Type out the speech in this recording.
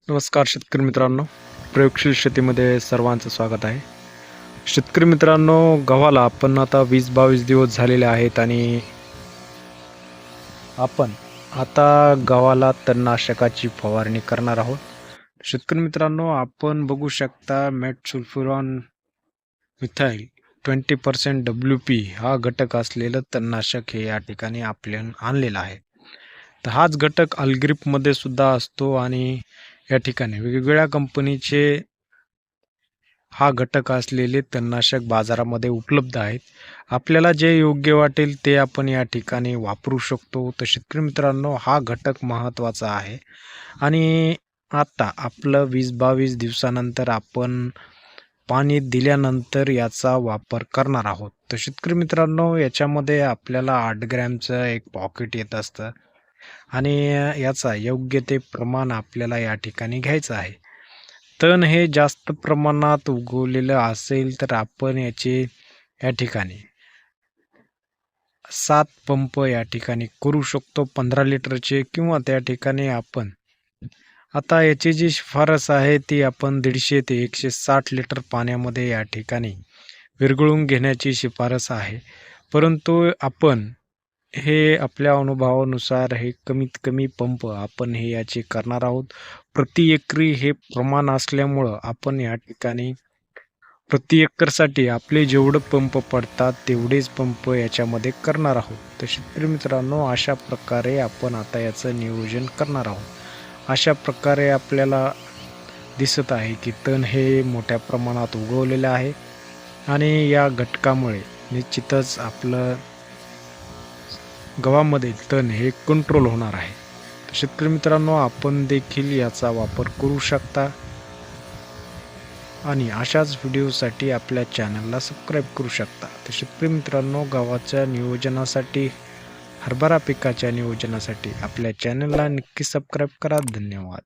नमस्कार शेतकरी मित्रांनो, प्रयोगशील शेतीमध्ये सर्वांचं स्वागत आहे. शेतकरी मित्रांनो, गव्हाला आपण आता 20-22 दिवस झालेले आहेत आणि आपण आता गव्हाला तणनाशकाची फवारणी करणार आहोत. शेतकरी मित्रांनो, आपण बघू शकता मेटसल्फ्युरॉन मिथाइल 20% WP हा घटक असलेलं तणनाशक हे या ठिकाणी आपल्याला आणलेलं आहे. तर हाच घटक अल्ग्रिपमध्ये सुद्धा असतो आणि या ठिकाणी वेगवेगळ्या कंपनीचे हा घटक असलेले तणनाशक बाजारामध्ये उपलब्ध आहेत. आपल्याला जे योग्य वाटेल ते आपण या ठिकाणी वापरू शकतो. तर शेतकरी मित्रांनो, हा घटक महत्त्वाचा आहे आणि आता आपलं 20-22 दिवसानंतर आपण पाणी दिल्यानंतर याचा वापर करणार आहोत. तर शेतकरी मित्रांनो, याच्यामध्ये आपल्याला 8 ग्रॅमचं एक पॉकेट येत असतं आणि याचा योग्य ते प्रमाण आपल्याला या ठिकाणी घ्यायचं आहे. तण हे जास्त प्रमाणात उगवलेलं असेल तर आपण याचे या ठिकाणी 7 पंप या ठिकाणी करू शकतो 15 लिटरचे किंवा त्या ठिकाणी आपण आता याची जी शिफारस आहे ती आपण 150 ते 160 लिटर पाण्यामध्ये या ठिकाणी विरघळवून घेण्याची शिफारस आहे. परंतु आपण हे आपल्या अनुभवानुसार हे कमीत कमी पंप आपण हे याचे करणार आहोत. प्रति एकरी हे प्रमाण असल्यामुळं आपण या ठिकाणी प्रति एकरसाठी आपले जेवढं पंप पडतात तेवढेच पंप याच्यामध्ये करणार आहोत. तर शेतकरी मित्रांनो, अशा प्रकारे आपण आता याचं नियोजन करणार आहोत. अशा प्रकारे आपल्याला दिसत आहे की तण हे मोठ्या प्रमाणात उगवलेलं आहे आणि या घटकामुळे निश्चितच आपलं गव्हामध्ये तण हे कंट्रोल होणार आहे. तर शेतकरी मित्रांनो, आपण देखील याचा वापर करू शकता आणि अशाच व्हिडिओसाठी आपल्या चॅनलला सबस्क्राईब करू शकता. तर शेतकरी मित्रांनो, गव्हाच्या नियोजनासाठी, हरभरा पिकाच्या नियोजनासाठी आपल्या चॅनलला नक्की सबस्क्राईब करा. धन्यवाद.